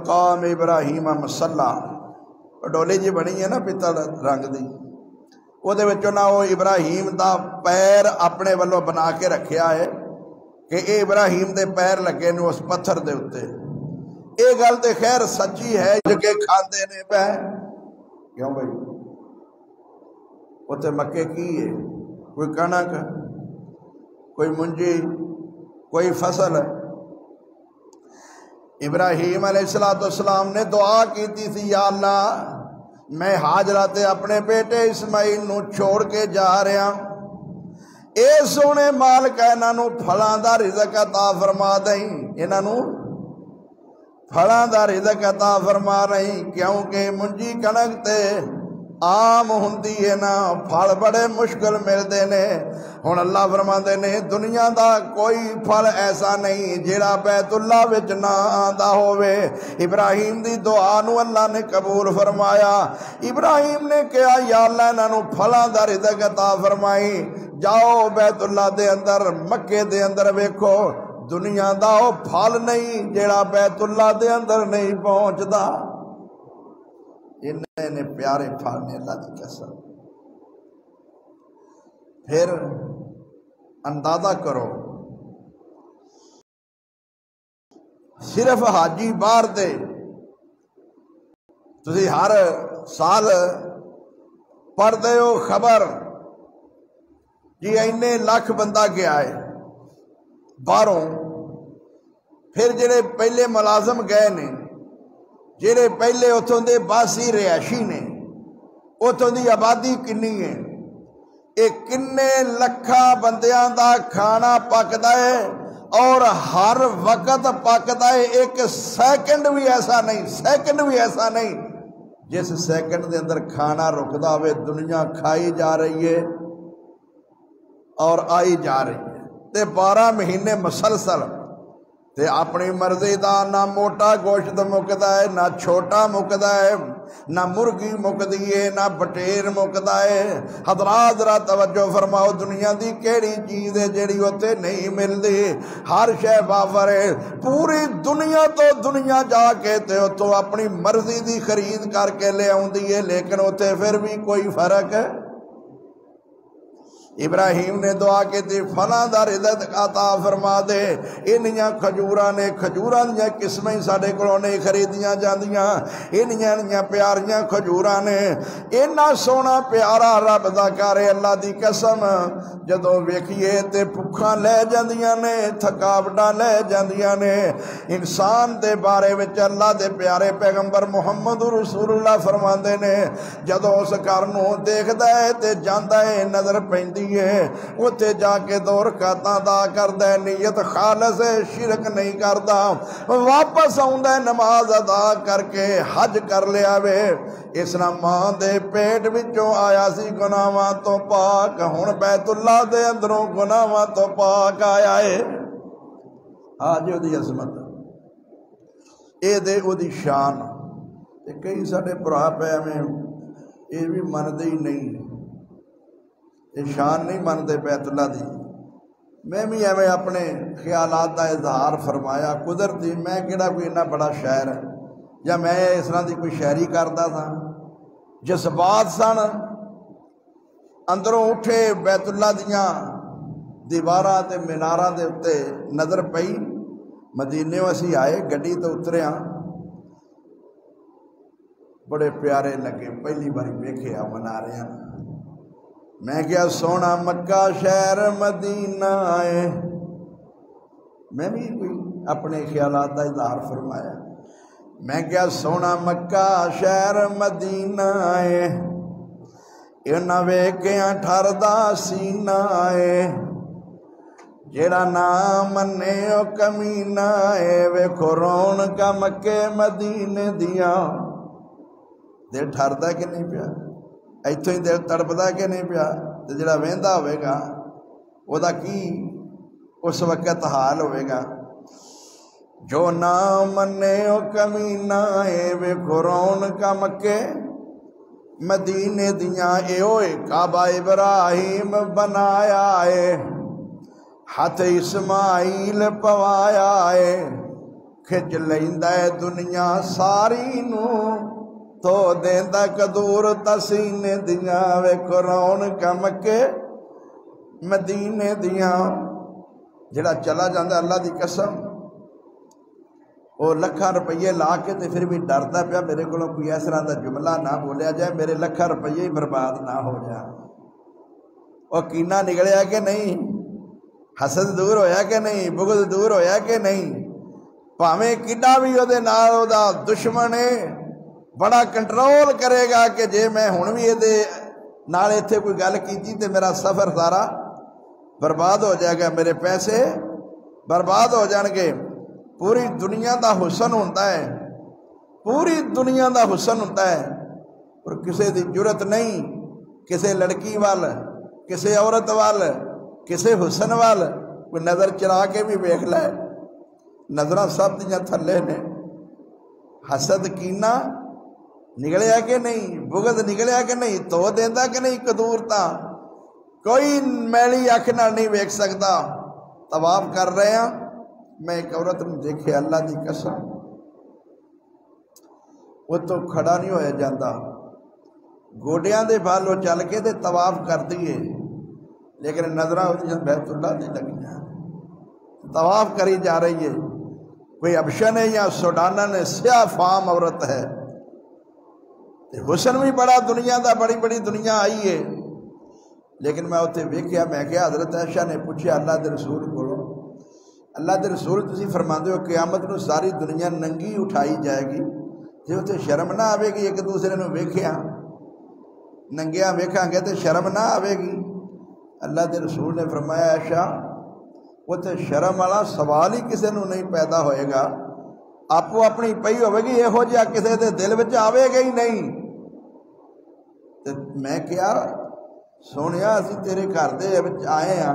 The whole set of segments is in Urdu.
مقام ابراہیم مصلی ڈولی جی بنی ہے نا پتل رنگ دی وہ دے وچوں نہ وہ ابراہیم دا پیر اپنے والوں بنا کے رکھیا ہے کہ اے ابراہیم دے پیر لگے نے اس پتھر دے اتے اے گل تے خیر سچی ہے جو کہ کھاندے نے پہ کیوں بھائی وہ تے مکے کی ہے کوئی کنک کوئی منجی کوئی فصل ابراہیم علیہ السلام نے دعا کی تھی یا اللہ میں حاجرہ تے اپنے بیٹے اسماعیل نو چھوڑ کے جا رہا اے سونے مالکا انہاں نو پھلاں دا رزق عطا فرما دیں انہاں نو پھلاں دا رزق عطا فرما رہی کیونکہ منجی کنک تے عام ہوندی ہے نا پھل بڑے مشکل ملتے نے ہن اللہ فرماندے نے دنیا دا کوئی پھل ایسا نہیں جیڑا بیت اللہ وچ نہ آندا ہووے ابراہیم دی دعا نو اللہ نے قبول فرمایا ابراہیم نے کہا یا اللہ انہاں نو پھلاں دا رزق عطا فرمائی جاؤ بیت اللہ دے اندر مکے دے اندر ویکھو دنیا دا او پھل نہیں جیڑا بیت اللہ دے اندر نہیں پہنچدا انہیں پیارے پھل نے اللہ کی قسم پھر اندازہ کرو صرف حاجی باہر دے تسی ہر سال پڑھ دے ہو خبر جی اینے لاکھ بندہ گیا ہے باہروں پھر جڑے پہلے ملازم گئے نے جڑے پہلے اتھوں دے باسی رہائشی نے اتھوں دی آبادی کنی ہے ایک کنے لکھا بندیاں دا کھانا پکدا ہے اور ہر وقت پکدا ہے ایک سیکنڈ بھی ایسا نہیں جس سیکنڈ دے اندر کھانا رکدا ہوئے دنیا کھائی جا رہی ہے اور آئی جا رہی ہے تے 12 مہینے مسلسل تے اپنی مرضی دا نہ موٹا گوشت مکدا ہے نہ چھوٹا مکدا ہے نہ مرغی مکدی ہے نہ بٹیر مکدا ہے حضرات ذرا توجہ فرماؤ دنیا دی کیڑی چیز ہے جیڑی ہوتے نہیں ملدی ہر شے وافر ہے پوری دنیا تو دنیا جا کے تے تو اپنی مرضی دی خرید کر کے لے آوندی ہے لیکن ہوتے پھر بھی کوئی فرق ہے ابراہیم نے دعا کی تھی فلاں دا رزق عطا فرما دے انہیاں کھجوراں نے کھجوراں دیاں قسمیں ساڈے کولوں نہیں خریدیاں جاندیاں انہیاں پیاریاں کھجوراں نے اینا سونا پیارا رب دا گھر اللہ دی قسم جدوں ویکھیے تے بھکھاں لے جاندیاں نے تھکاوٹاں لے جاندیاں نے انسان دے بارے وچ اللہ دے پیارے پیغمبر محمد رسول اللہ فرماندے نے جدوں اس گھر نوں دیکھدا ہے تے جاندا ہے نظر پیندی اتھے جا کے 2 رکعتاں دا کردا ہے نیت خالص ہے شرک نہیں کردا واپس آوندا ہے نماز ادا کر کے حج کر لیا وے اس نہ ماں دے پیٹ وچوں آیا سی گناہاں تو پاک ہن بیت اللہ دے اندروں گناہاں تو پاک آیا ہے آج دی عظمت اے دے او دی شان تے کئی ساڈے بھرا پے میں اے بھی مندے ہی نہیں یہ شان نہیں مانتے بیت اللہ دی میں بھی ایویں اپنے خیالات دا اظہار فرمایا قدرتی میں کہڑا کوئی اتنا بڑا شاعر ہے یا میں اس طرح دی کوئی شاعری کرتا تھا جذبات سن اندروں اٹھے بیت اللہ دیاں دیواراں تے میناراں دے اتے نظر پئی مدینے اسی آئے گڈی تو اتریا بڑے پیارے لگے پہلی باری ویکھیا منارے ہیں میں کیا سونا مکہ شہر مدینہ ہے میں بھی کوئی اپنے خیالات کا اظہار فرمایا میں کیا سونا مکہ شہر مدینہ ہے انہاں ویکھیاں ٹھردا سینہ ہے جیڑا نام منے او کمینہ ہے ویکھو رونقاں مکے مدینے دیاں دل ٹھردا کہ نہیں پیا ایتھوں ہی دل تڑپدا کہ نہیں پیا تے جڑا ویندا ہوئے گا او دا کی اس وقت حال ہوئے گا جو نام منے او کمینہ اے ویکھو رونقاں مکے مدینے دیاں اے ہوئے کعبہ ابراہیم بنایا اے ہاتھ اسماعیل پوایا اے کھچ لیندا ہے دنیا ساری نو تو دیندا قدور تسینے دیاں ویکھو رونقاں مکے مدینے دیاں جڑا چلا جاندا اللہ دی قسم وہ لکھاں روپیے لا کے تے پھر بھی ڈردا پیا میرے کولوں کوئی اس طرح دا جملہ نہ بولیا جائے میرے لکھاں روپیے ہی برباد نہ ہو جائے وہ کینہ نکلیا کہ نہیں حسد دور ہویا کہ نہیں بغض دور ہویا کہ نہیں پاویں کڈا بھی او دے نال او دا دشمن ہے بڑا کنٹرول کرے گا کہ جے میں ہن بھی اے دے نال ایتھے کوئی گل کیتی تے میرا سفر سارا برباد ہو جائے گا میرے پیسے برباد ہو جان گے پوری دنیا دا حسن ہوتا ہے پوری دنیا دا حسن ہوتا ہے اور کسے دی جرت نہیں کسے لڑکی وال کسے عورت وال کسے حسن وال کوئی نظر چرا کے بھی ویکھ لے نظرہ سب دیاں تھلے نے حسد کینہ نکلیا کہ نہیں بغض نکلیا کہ نہیں تو دیندا کہ نہیں قدور تا کوئی میلی اکھ نال نہیں ویکھ سکتا طواف کر رہے ہیں میں ایک عورت نے دیکھے اللہ دی قسم وہ تو کھڑا نہیں ہویا جاندہ گوڑیاں دے بالو چل کے دے طواف کر دیئے لیکن نظرہ ہوتی ہیں بیت اللہ دی لگیاں طواف کری جا رہی ہے کوئی ابشن ہے یا سوڈانن ہے سیاہ فام عورت ہے حسن بھی بڑا دنیا دا بڑی بڑی دنیا آئی ہے لیکن میں ہوتے ویکھیا میں کیا حضرت عائشہ نے پوچھا اللہ دے رسول کو اللہ دے رسول تسی فرماندے ہو قیامت نو ساری دنیا ننگی اٹھائی جائے گی تے اوتے شرم نہ آوے گی ایک دوسرے نو ویکھیا ننگیاں ویکھاں گے تے شرم نہ آوے گی اللہ دے رسول نے فرمایا عائشہ اوتے شرم والا سوال ہی کسے نو نہیں پیدا ہوئے گا آپ اپنی پئی ہوئے گی یہ ہو جا کسے دے دل وچ آوے گا ہی نہیں تے میں کیا سونیا اسی تیرے گھر دے وچ آئے ہاں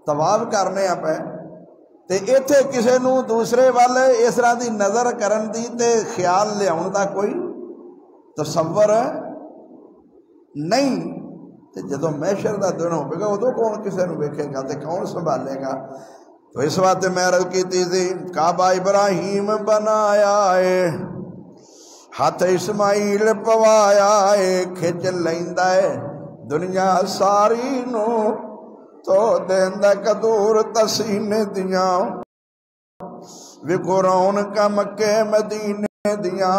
طواف کرنے ہاں پہ تے ایتھے کسے نو دوسرے والے اس طرح دی نظر کرن دی تے خیال لیاؤن دا کوئی تصور نہیں تے جدو محشر دا دن ہوئے گا ادو کون کسے نو ویکھے گا تے کون سنبھالے گا تو اس وقت میں عرض کی تھی کعبہ ابراہیم بنایا ہے ہاتھ اسماعیل پوایا ہے کھچ لیندا ہے دنیا ساری نو تو دیندا قدور تسینے دیاں وکھو رونقاں مکے مدینے دیاں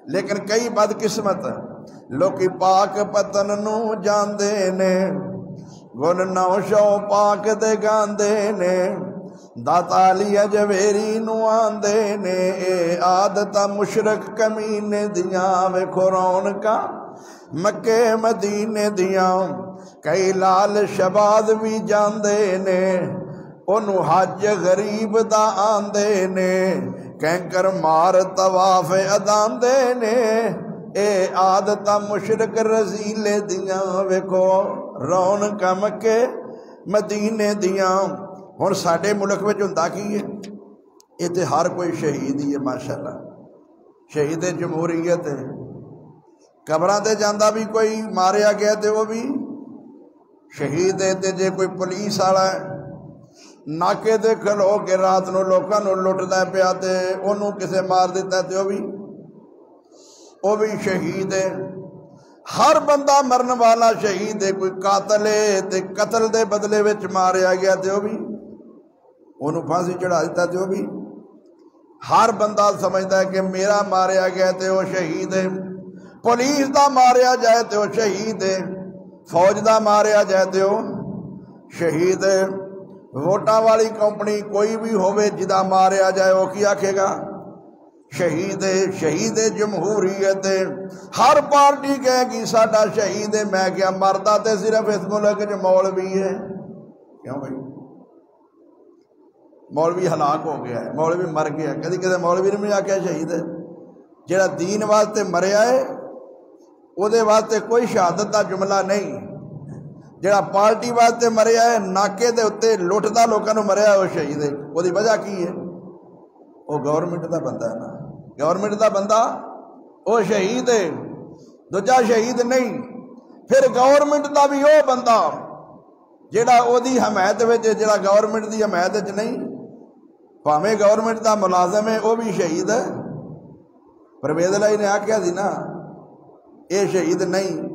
لیکن کئی بدقسمت لوکی پاک پتن نو جاندے نے گن نو شو پاک دے گاندے نے داتا علی جویری نو آندے نے اے عادتہ مشرک کمینے دیاں ویکھو رونقاں مکے مدینے دیاں کئی لال شباد بھی جاندے نے انہوں حج غریب دا آندے نے کینکر مار طواف اداندے نے اے عادتہ مشرک رزیلے دیاں ویکھو رونقاں مکے مدینے دیاں ہن ساڈے ملک وچ ہوندا کی ہے یہ تے ہر کوئی شہید ہی ہے ماشاءاللہ شہید جمہوریت ہے قبراں تے جاندا بھی کوئی ماریا گیا تے وہ بھی شہید ہے تے جے کوئی پولیس والا ہے ناکے تے کھلو کے رات نو لوکاں نو لٹدا پیا تے اونوں کسے مار دیتا تے وہ بھی شہید ہے ہر بندہ مرن والا شہید ہے کوئی قاتل ہے تے قتل دے بدلے وچ ماریا گیا تے وہ بھی انہوں پھانسی چڑھا دیتا تے وہ بھی ہر بندہ سمجھتا ہے کہ میرا ماریا گیا تے وہ شہید ہے پولیس دا ماریا جائے تے وہ شہید ہے فوج دا ماریا جائے تے وہ شہید ہے ووٹاں والی کمپنی کوئی بھی ہوئے جدا ماریا جائے وہ کیا کہے گا شہید ہے شہید جمہوریت ہے ہر پارٹی کہے گی ساڈا شہید ہے میں کیا مردا تے صرف اس ملک جو مولوی ہے کیوں بھائی مولوی ہلاک ہو گیا ہے مولوی مر گیا کدی کدے مولوی نے بھی آکھیا شہید ہے جڑا دین واسطے مریا ہے او دے واسطے کوئی شہادت دا جملہ نہیں جڑا پارٹی واسطے مریا ہے ناکے دے اتے لٹدا لوکاں نوں مریا ہے وہ شہید ہے او دی وجہ کی ہے وہ گورنمنٹ دا بندہ ہے نا گورنمنٹ دا بندہ وہ شہید ہے دوجا شہید نہیں پھر گورنمنٹ دا بھی وہ بندہ جڑا او دی حمایت وچ جڑا گورنمنٹ دی حمایت وچ نہیں ਭਾਵੇਂ ਗੌਰਮنٹ ਦਾ ਮੁਲਾਜ਼ਮ ਹੈ ਉਹ ਵੀ ਸ਼ਹੀਦ ਹੈ। ਪਰਵੇਜ਼ ਅਲਾਈ ਨੇ ਆਖਿਆ ਸੀ ਨਾ ਇਹ ਸ਼ਹੀਦ ਨਹੀਂ,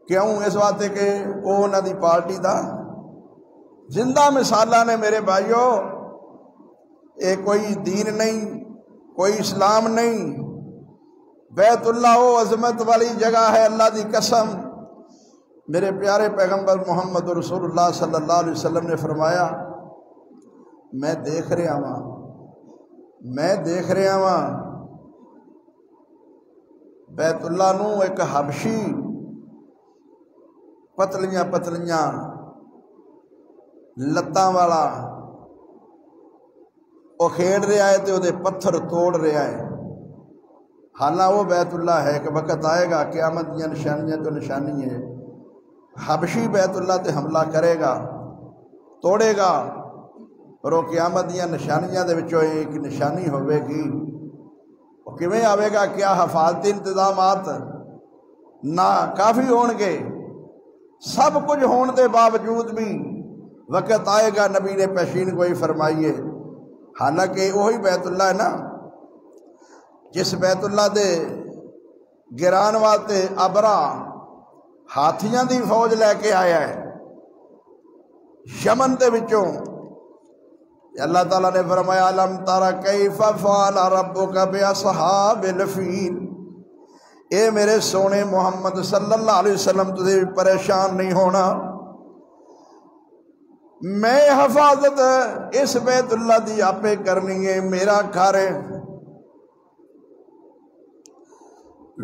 ਕਿਉਂ? ਇਸ ਵਾਸਤੇ ਕਿ ਉਹ ਉਹਨਾਂ ਦੀ ਪਾਰਟੀ ਦਾ ਜ਼ਿੰਦਾ ਮਿਸਾਲਾਂ ਨੇ ਮੇਰੇ ਭਾਈਓ। ਇਹ ਕੋਈ دین نہیں, کوئی اسلام نہیں. بیت اللہ وہ عظمت والی جگہ ہے, اللہ دی قسم. میرے پیارے پیغمبر محمد رسول اللہ صلی اللہ علیہ وسلم نے فرمایا میں دیکھ رہا ہاں بیت اللہ نو ایک حبشی پتلیاں لتاں والا وہ کھیڑ رہا ہے تے وہ پتھر توڑ رہا ہے. حالانکہ وہ بیت اللہ ہے کہ وقت آئے گا قیامت دیا نشانیاں تو نشانی ہے. حبشی بیت اللہ تے حملہ کرے گا, توڑے گا, اور وہ قیامت دیا نشانیاں دے وچوں ایک نشانی ہوئے گی. وہ کیویں آئے گا؟ کیا حفاظتی انتظامات نہ کافی ہون گے؟ سب کچھ ہون دے باوجود بھی وقت آئے گا, نبی نے پیشین کوئی فرمائیے. حالانکہ وہی بیت اللہ ہے نا جس بیت اللہ دے گران واسطے ابرا ہاتھیاں دی فوج لے کے آیا ہے یمن دے وچوں. اللہ تعالیٰ نے فرمایا لم تر کیف فعل ربک باصحاب الفیل. اے میرے سونے محمد صلی اللہ علیہ وسلم تجھے پریشان نہیں ہونا, میں حفاظت اس بیت اللہ دی آپے کرنی ہے, میرا گھر ہے.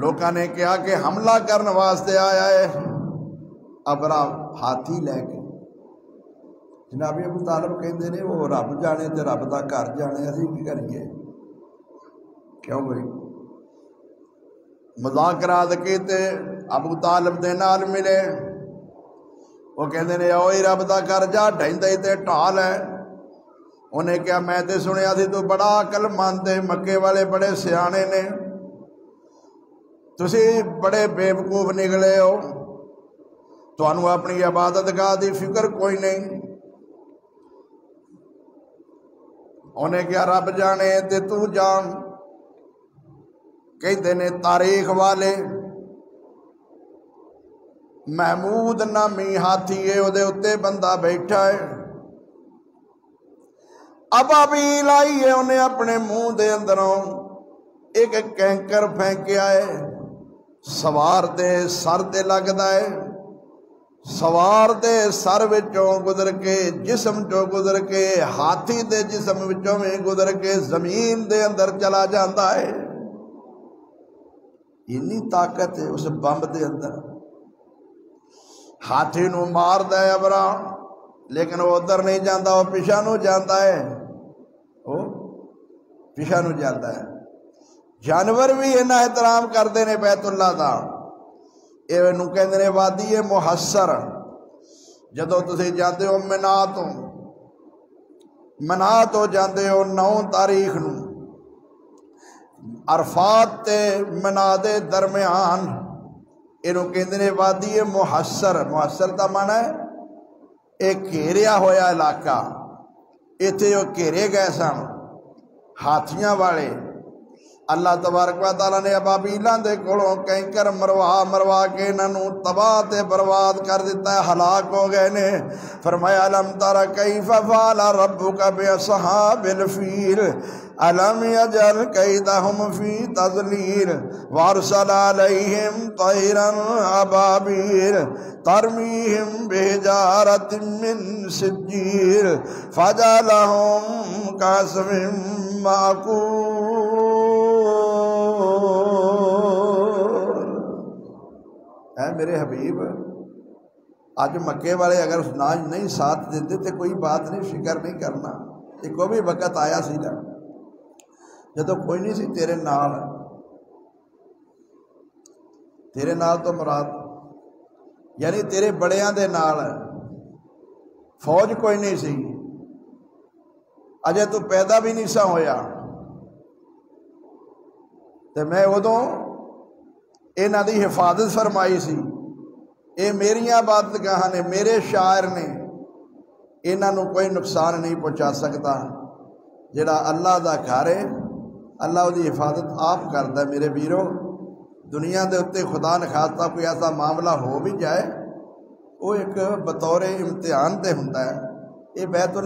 لوگاں نے کہا کہ حملہ کرنے واسطے آیا ہے ابرا ہاتھی لے کے. جناب ابو طالب کہندے نے وہ رب جانے تے رب دا گھر جانے, اسی کی کریے؟ کیوں بھائی مذاکرات کیتے ابو طالب دے نال ملے, وہ کہندے نے اوئے رب دا گھر جا, ڈھیندا ہی تے ٹال ہے. انہیں کہا میں تے سنیا سی تو بڑا عقل مند ہے, مکے والے بڑے سیانے نے, تسی بڑے بیوقوف نکلے ہو, تانوں اپنی عبادت گاہ دی فکر کوئی نہیں. انہیں کہا رب جانے تے تو جان. کہتے نے تاریخ والے محمود نامی ہاتھی ہے, وہ دے اتے بندہ بیٹھا ہے, ابابیل آئی ہے, انہیں اپنے منہ دے اندروں ایک کینکر پھینکیا ہے, سوار دے سر تے لگدا ہے, سوار دے سر وچوں گزر کے جسم چوں گزر کے ہاتھی دے جسم وچوں میں گزر کے زمین دے اندر چلا جاندہ ہے. اتنی طاقت ہے اس بمب دے اندر. ہاتھی نو مار دے ابرا, لیکن وہ ادھر نہیں جاندہ, وہ پیچھے نو جاندہ ہے, وہ پیچھے نو جاندہ ہے. جانور بھی انہا احترام کر دینے بیت اللہ دا. یہ نو کہندے نے وادی محسر. جدو تسی جاندے ہو مناتوں جاندے ہو 9 تاریخ نو, عرفات تے منا دے درمیان, انہوں کہندے نے وادی محسر. محسر دا معنی ہے ایک گھیریا ہویا علاقہ. ایتھے وہ گھیرے گئے سن ہاتھیاں والے. اللہ تبارک و تعالیٰ نے ابابیلاں دے کولوں کینکر مروا کے انہوں تباہ تے برباد کر دیتا ہے, ہلاک ہو گئے نے. فرمایا لم تر کیف فعل ربک باصحاب الفیل الم یجعل کیدہم فی تضلیل وارسل علیہم طیرا ابابیل ترمیہم بحجارۃ من سجیل فجعلہم کعصف مأکول. اے میرے حبیب, آج مکے والے اگر نہیں ساتھ دیتے تو کوئی بات نہیں, فکر نہیں کرنا. ایک وہ بھی وقت آیا سی نا جدو کوئی نہیں سی تیرے نال تو مراد یعنی تیرے بڑیاں دے نال فوج کوئی نہیں سی, اجے تو پیدا بھی نہیں سا ہویا. تے میں ادوں انہاں دی حفاظت فرمائی سی. اے میریاں عبادت گاہ نے, میرے شاعر نے, انہاں نو کوئی نقصان نہیں پہنچا سکتا. جڑا اللہ دا گھر ہے اللہ دی حفاظت آپ کرتا ہے میرے ویرو۔ دنیا دے اتنے خدا نخواستہ کوئی ایسا معاملہ ہو بھی جائے وہ ایک بطور امتحان تے ہوندا ہے۔ یہ بیت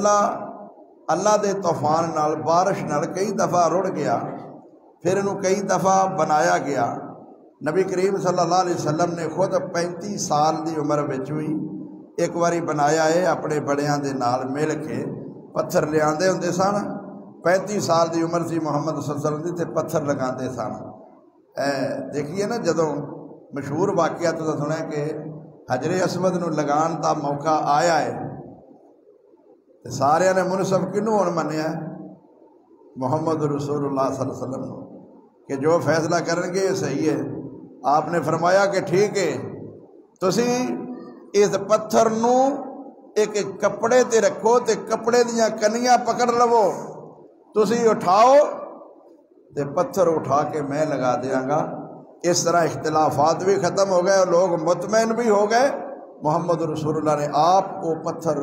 اللہ دے طوفان نال بارش نال کئی دفعہ رڑ گیا، پھر انہوں کئی دفعہ بنایا گیا۔ نبی کریم صلی اللہ علیہ وسلم نے خود 35 سال دی عمر وچ ہوئی ایک باری بنایا ہے، اپنے بڑیاں دے نال مل کے پتھر لے آندے ہوندے سن۔ 35 سال دی عمر سی محمد صلی اللہ علیہ وسلم دی تے پتھر لگاندے سن۔ دیکھیے نا جدوں مشہور واقعہ تو سنیا کہ حجر اسود نو لگان دا موقع آیا ہے تے سارے نے منصف کنوں ہن منیا محمد رسول اللہ صلی اللہ علیہ وسلم کہ جو فیصلہ کریں گے یہ صحیح ہے۔ آپ نے فرمایا کہ ٹھیک ہے، تسی اس پتھر نو ایک کپڑے تے رکھو تے کپڑے دیاں کنیاں پکڑ لو، تسی اٹھاؤ تے پتھر اٹھا کے میں لگا دیاں گا۔ اس طرح اختلافات بھی ختم ہو گئے اور لوگ مطمئن بھی ہو گئے۔ محمد رسول اللہ نے آپ کو پتھر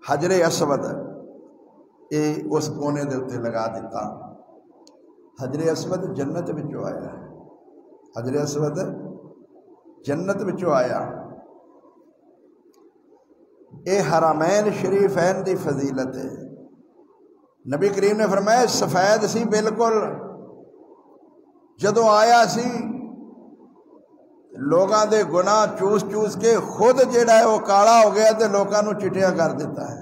حجر اسود اس کونے دے اتنے لگا دیتا۔ حجر اسود جنت وچوں آیا ہے، حجر اسود جنت وچوں آیا۔ اے حرمین شریفین دی فضیلت ہے۔ نبی کریم نے فرمایا سفید سی بالکل، جدوں آیا سی لوگاں دے گناہ چوس چوس کے خود جیڑا ہے وہ کالا ہو گیا تے لوکاں نو چٹیاں کر دیتا ہے۔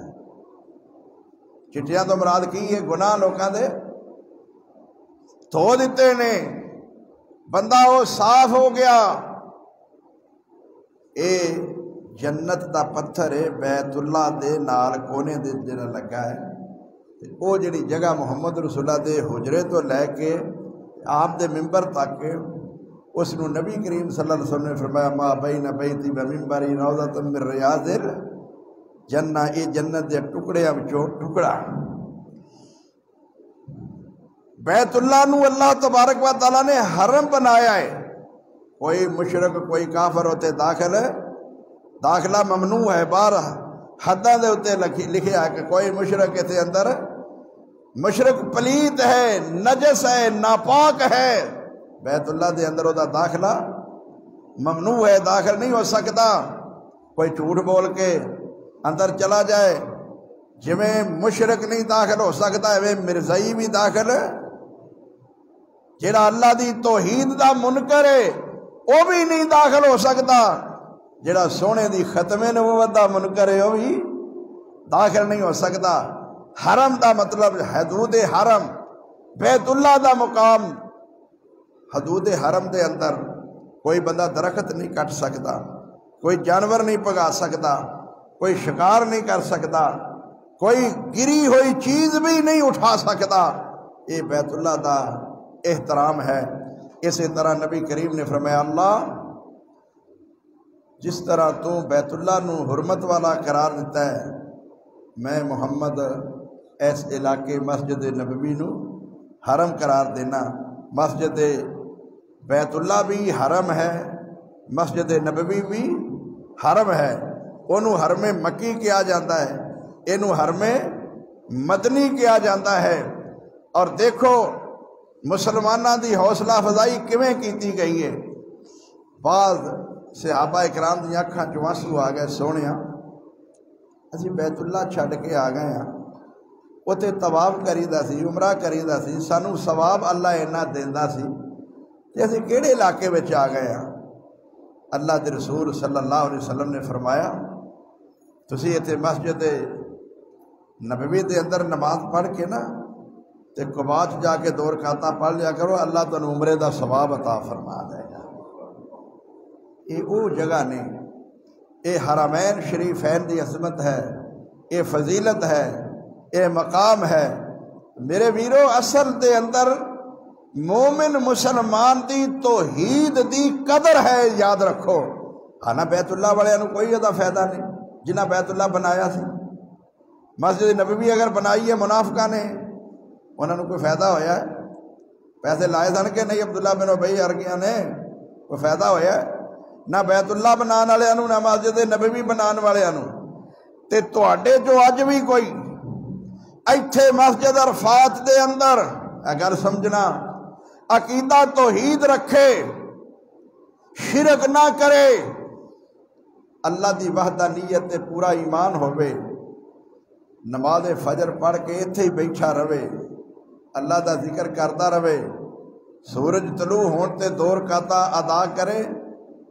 چٹیاں تو مراد کی ہے گناہ لوکاں دے دھو دیتے نے، بندہ وہ صاف ہو گیا۔ اے جنت دا پتھر ہے، بیت اللہ دے نال کونے دے جڑا لگا ہے، وہ جڑی جگہ محمد رسول اللہ دے حجرے تو لے کے آپ دے ممبر تک اس نو نبی کریم صلی اللہ علیہ وسلم نے فرمایا ما بین بیتی و ممبری روضۃ من ریاض الجنہ، یہ جنت دے ٹکڑیاں وچوں ٹکڑا۔ بیت اللہ نو اللہ تبارک و تعالیٰ نے حرم بنایا ہے، کوئی مشرک کوئی کافر ہوتے داخلہ ممنوع ہے، باہر حداں دے ہوتے لکھیا ہے کہ کوئی مشرک کے اندر مشرک پلیت ہے، نجس ہے، ناپاک ہے، بیت اللہ دے اندر دا داخلہ ممنوع ہے، داخل نہیں ہو سکتا۔ کوئی جھوٹ بول کے اندر چلا جائے، جویں مشرک نہیں داخل ہو سکتا ہے مرزائی بھی داخل، جڑا اللہ دی توحید دا منکر ہے وہ بھی نہیں داخل ہو سکتا، جڑا سونے دی ختم نبوت دا منکر ہے وہ بھی داخل نہیں ہو سکتا۔ حرم دا مطلب حدود حرم، بیت اللہ دا مقام، حدود حرم دے اندر کوئی بندہ درخت نہیں کٹ سکتا، کوئی جانور نہیں پگا سکتا، کوئی شکار نہیں کر سکتا، کوئی گری ہوئی چیز بھی نہیں اٹھا سکتا۔ یہ بیت اللہ دا احترام ہے۔ اسی طرح نبی کریم نے فرمایا اللہ جس طرح تو بیت اللہ نو حرمت والا قرار دیتا ہے، میں محمد اس علاقے مسجد نبوی نو حرم قرار دینا۔ مسجد بیت اللہ بھی حرم ہے، مسجد نبوی بھی حرم ہے، انہوں حرم مکی کیا جاتا ہے، انہوں حرم مدنی کیا جاتا ہے۔ اور دیکھو مسلمانہ دی حوصلہ افزائی کیویں کیتی گئی ہے۔ بعض صحابہ اکرام دی اکھاں چوں آنسو آ گئے، سونیاں اسی بیت اللہ چھڈ کے آ گئے ہیں، اتنے طواف کریدا سی، عمرہ کریدا سی، سانو ثواب اللہ اینا دیندا سی تے اسی کیڑے علاقے وچ آ گئے ہیں۔ اللہ دے رسول صلی اللہ علیہ وسلم نے فرمایا تسی ایتھے مسجد نبوی دے اندر نماز پڑھ کے نا تے قباء جا کے 2 رکعتاں پڑھ لیا کرو، اللہ تانوں عمرے دا ثواب عطا فرما دے گا۔ یہ وہ جگہ نے، یہ حرمین شریفین دی عظمت ہے، یہ فضیلت ہے، یہ مقام ہے۔ میرے ویرو اصل دے اندر مومن مسلمان دی توحید دی قدر ہے، یاد رکھو۔ آنا بیت اللہ والے انہوں کوئی ادا فائدہ نہیں جنہ بیت اللہ بنایا سی۔ مسجد نبوی اگر بنائی ہے منافقہ نے، انہوں نے کوئی فائدہ ہویا ہے؟ پیسے لائے سن کہ نہیں عبداللہ بن ابی ارگیاں نے کوئی فائدہ ہویا ہے؟ نہ بیت اللہ بنان والے انہوں نہ مسجد نبوی بنان والے انہوں تے تواڈے جو اج بھی کوئی ایتھے مسجد عرفات دے اندر اگر سمجھنا عقیدہ توحید رکھے، شرک نہ کرے، اللہ دی وحدانیت تے پورا ایمان ہوئے، نماز فجر پڑھ کے ایتھے ہی بیٹھا رہے، اللہ دا ذکر کرتا رہے، سورج طلوع ہون تے 2 رکعتاں ادا کرے،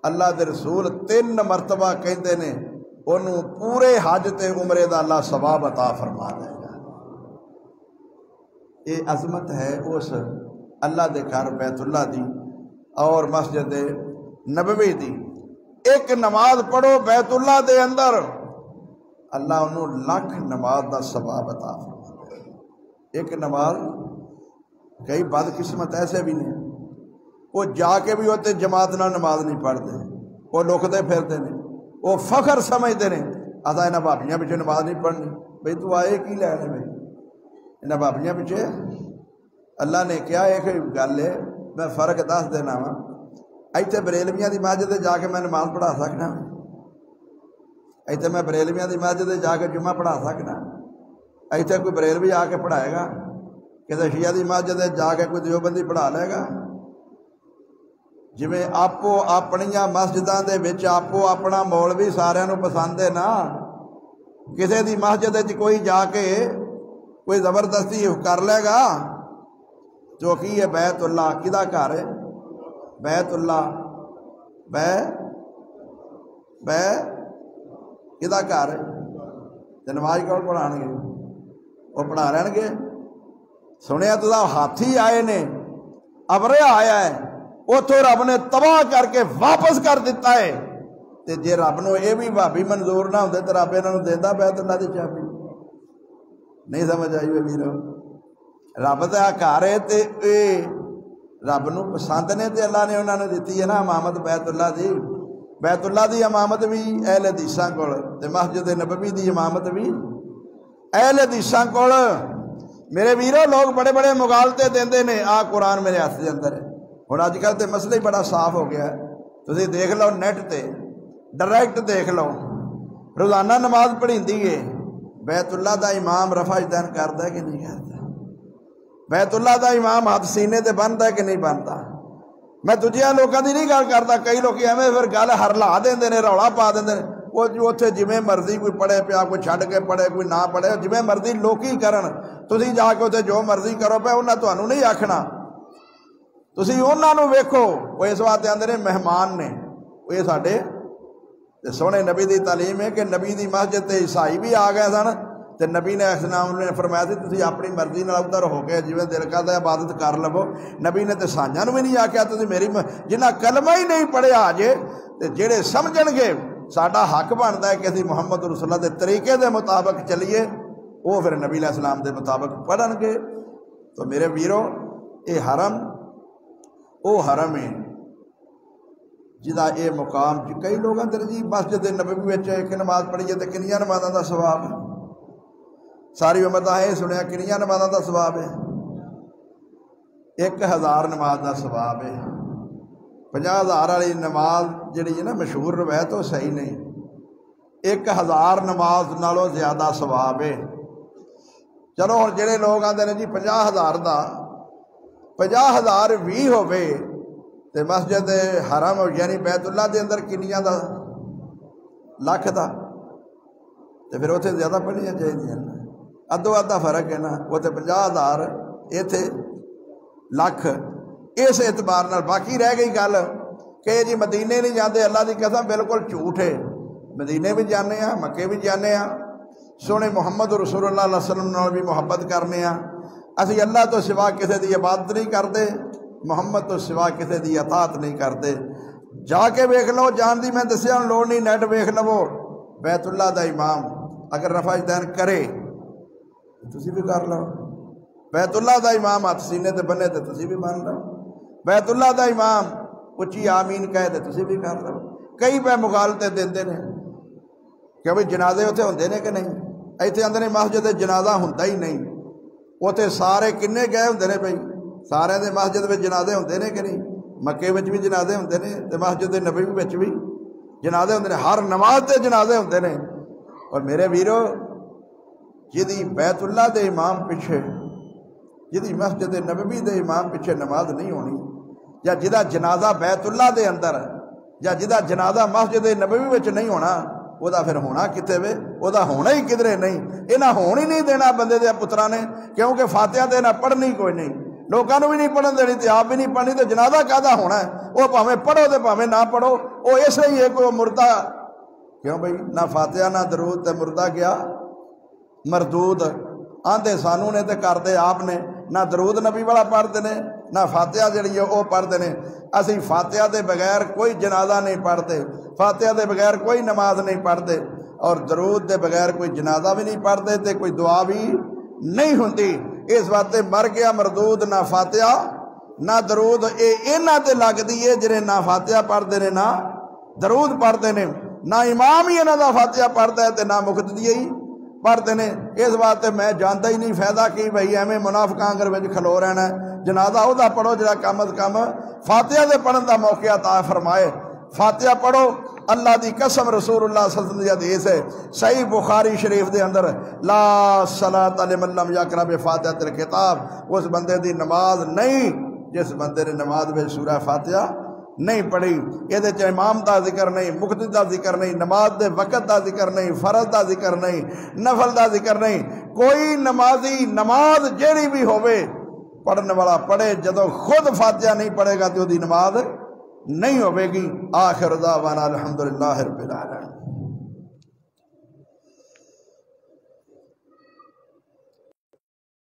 اللہ دے رسول 3 مرتبہ کہندے نے انہوں پورے حج تے عمرے دا اللہ ثواب عطا فرما دے گا۔ یہ عظمت ہے اس اللہ دے گھر بیت اللہ دی اور مسجد نبوی دی۔ ایک نماز پڑھو بیت اللہ دے اندر، اللہ انہوں لاکھ نماز دا ثواب عطا فرما دے گا۔ ایک نماز، کئی بدقسمت ایسے بھی نہیں، وہ جا کے بھی ہوتے جماعت نہ نماز نہیں پڑھتے، وہ لکھتے پھرتے ہیں، وہ فخر سمجھتے ہیں اصا انہاں بھابیاں پیچھے نماز نہیں پڑھنی۔ بھئی تو آئے کی لینے بھئی انہاں بھابیاں پیچھے؟ اللہ نے کیا ایک گل ہے، میں فرق دس دینا وا، ایتھے بریلویاں دی مسجد جا کے میں نماز پڑھا سکنا، ایتھے میں بریلویاں دی مسجد جا کے جمعہ پڑھا سکنا، ایتھے کوئی بریلوی آ کے پڑھائے گا؟ کسی شیعہ دی مسجد جا کے کوئی دیوبندی پڑھا لے گا؟ جویں آپو اپنیاں مسجداں دے وچ آپو اپنا مولوی ساریاں نوں پسند ہے نا، کسی دی مسجد وچ کوئی جا کے کوئی زبردستی کر لے گا؟ جو کی ہے بیت اللہ کدا گھر ہے؟ بیت اللہ بے کدا گھر ہے؟ تے نماز کون پڑھان گے؟ وہ پڑھا رہن گے؟ سنیا تو ہاتھی آئے نے، ابریا آیا ہے، اتوں رب نے تباہ کر کے واپس کر دیتا ہے، تے جے رب نو یہ بھی بھابی منظور نہ ہوندے تو رب انہوں دیندا بیت اللہ دی چابی؟ نہیں سمجھ آئی ہوئی میرا؟ رب دا گھر ہے تے اے رب نو پسند نے تے اللہ نے انہوں نے دیتی ہے نا امامت بیت اللہ دی۔ بیت اللہ دی امامت بھی اہل حدیثاں کول تے مسجد نبوی دی امامت بھی اہل حدیثاں کول۔ میرے ویرو لوگ بڑے بڑے مغالطے دیندے نے، آ قرآن میرے ہاتھ دے اندر ہے۔ ہن اج کل تے مسئلہ ہی بڑا صاف ہو گیا ہے، تسی دیکھ لو نیٹ تے ڈائریکٹ دیکھ لو، روزانہ نماز پڑھیندی ہے، بیت اللہ دا امام رفع یدین کردا ہے کہ نہیں کردا؟ بیت اللہ دا امام ہاتھ سینے تے بندا ہے کہ نہیں بندا؟ میں دجیاں لوکاں دی نہیں گل کردا، کئی لوگ ایویں پھر گل ہرلا دیندے نے، رولا پا دیندے نے، وہ جو اتنے جویں مرضی کوئی پڑھے پیا، کوئی چھڈ کے پڑھے، کوئی نہ پڑھے، جویں مرضی لوکی کرن، تسی جا کے اتنے جو مرضی کرو پیا، انہاں تہانوں نہیں آکھنا، تسی انہاں نوں ویکھو، وہ اس واسطے آندے نے مہمان نے، وہ یہ ساڈے سونے نبی دی تعلیم ہے کہ نبی دی مسجد تے عیسائی بھی آ گئے سن تے نبی نے اسلام نے فرمایا سی تسی اپنی مرضی نال ادھر ہو کے جویں دل کردا عبادت کر لو۔ نبی نے تے سانجاں نوں بھی نہیں آکھیا تسی میری جنہاں کلمہ ہی نہیں پڑھیا جے تے جڑے سمجھن گے ساڈا حق بندا ہے کہ اسی محمد رسول اللہ دے طریقے دے مطابق چلیے، وہ پھر نبی علیہ السلام دے مطابق پڑھن گے۔ تو میرے ویرو اے حرم او حرم ہے جدا اے مقام کئی لوگاں تے جی مسجد نبوی وچ ایک نماز پڑھیے تے کنیاں نمازاں دا ثواب ہے، ساری عمر دا ہے سنیا کنیاں نمازاں دا ثواب ہے؟ 1000 نماز دا ثواب ہے۔ 50,000 والی نماز جڑی ہے نا مشہور روایت وہ صحیح نہیں، 1000 نماز نالوں زیادہ ثواب ہے۔ چلو ہن جڑے لوگ آندے نے جی 50,000 دا 50,000 بھی ہوے تے مسجد حرم یعنی بیت اللہ دے اندر کنیاں دا؟ لاکھ دا، تے پھر اتنے زیادہ پڑھنیاں چاہیے، ادو ادھا فرق ہے نا، وہ تے 50,000 ایتھے لاکھ، اس اعتبار نال۔ باقی رہ گئی گل کہ جی مدینے نہیں جاندے، اللہ دی قسم بالکل جھوٹ ہے، مدینے بھی جانے ہاں، مکے بھی جانے ہاں، سونے محمد رسول اللہ علیہ وسلم نال بھی محبت کرنے ہاں، اسی اللہ تو سوا کسی دی عبادت نہیں کرتے، محمد تو سوا کسی دی اطاعت نہیں کرتے۔ جا کے ویکھ لو، جان دی میں دسیا لوڑ نہیں، نیٹ ویکھ لو، بیت اللہ دا امام اگر رفع یدین کرے تسی بھی کر لو، بیت اللہ دا امام ہاتھ سینے تے بنے تے تسی بھی بن لو، بیت اللہ دا امام اچھی آمین کہے تے تسی بھی کر لو۔ کئی پہ مغالطے دیندے نے کہ بھئی جنازے اتنے ہوندے نے کہ نہیں، ایتھے اندر مسجد جنازہ ہوندا ہی نہیں، اتنے سارے کنے گئے ہوندے نے بھئی، سارے دے مسجد میں جنازے ہوندے نے کہ نہیں، مکے وچ بھی جنازے ہوندے نے تے مسجد نبوی وچ بھی جنازے ہوندے نے، ہر نماز تے جنازے ہوندے نے۔ اور میرے ویرو جدی بیت اللہ دے امام پیچھے جدی مسجد نبوی دے امام پیچھے نماز نہیں ہونی، یا جدا جنازہ بیت اللہ دے اندر یا جدا جنازہ مسجد نبوی وچ نہیں ہونا، وہ دا پھر ہونا کتے وے، وہ دا ہونا ہی کدرے نہیں۔ انہاں ہون ہی نہیں دینا بندے دے پترا نے، کیونکہ فاتحہ دینا پڑھنی کوئی نہیں، لوگوں بھی نہیں پڑھن دینی تے آپ بھی نہیں پڑھنی، تو جنازہ کہدا ہونا ہے؟ وہ پاویں پڑھو تے پاویں نہ پڑھو، وہ اس لیے کوئی مردہ کیوں بھئی نہ فاتحہ نہ درود تے مردہ کیا مردود آندے سانو نے تے کردے آپ نے، نہ درود نبی والا پڑھتے نے نہ فاتحہ جڑی ہے وہ پڑھتے نے۔ اسی فاتحہ دے بغیر کوئی جنازہ نہیں پڑھتے، فاتحہ دے بغیر کوئی نماز نہیں پڑھتے، اور درود دے بغیر کوئی جنازہ بھی نہیں پڑھتے تے کوئی دعا بھی نہیں ہوندی۔ اس واسطے مر گیا مردود نہ فاتحہ نہ درود، انہاں تے لگ دی ہے جنہیں نہ فاتحہ پڑھتے نے نہ درود پڑھتے نے، نہ امام ہی انہاں دا فاتحہ پڑھتا ہے تے نہ مقتدی ہی پڑھتے نے۔ اس واسطے میں جانتا ہی نہیں فائدہ کی بھئی ایویں منافقاں اگر وچ کھلو رہنا ہے، جنازہ او دا پڑھو جڑا کم از کم فاتحہ دے پڑھن دا موقع عطا فرمائے۔ فاتحہ پڑھو، اللہ دی قسم رسول اللہ صلی اللہ علیہ وسلم دی حدیث ہے صحیح بخاری شریف دے اندر، لا صلاۃ لمن لم یقرأ بفاتحۃ الکتاب، اس بندے دی نماز نہیں جس بندے نے نماز میں سورہ فاتحہ نہیں پڑھی۔ یہ امام دا ذکر نہیں، مقتدی دا ذکر نہیں، نماز دے وقت دا ذکر نہیں، فرض دا ذکر نہیں، نفل دا ذکر نہیں۔ کوئی نمازی نماز جیڑی بھی ہوئے پڑھنے والا پڑھے، جدو خود فاتحہ نہیں پڑھے گا تو دی نماز نہیں ہوئے گی۔ آخر دعوانا الحمدللہ رب العالمین۔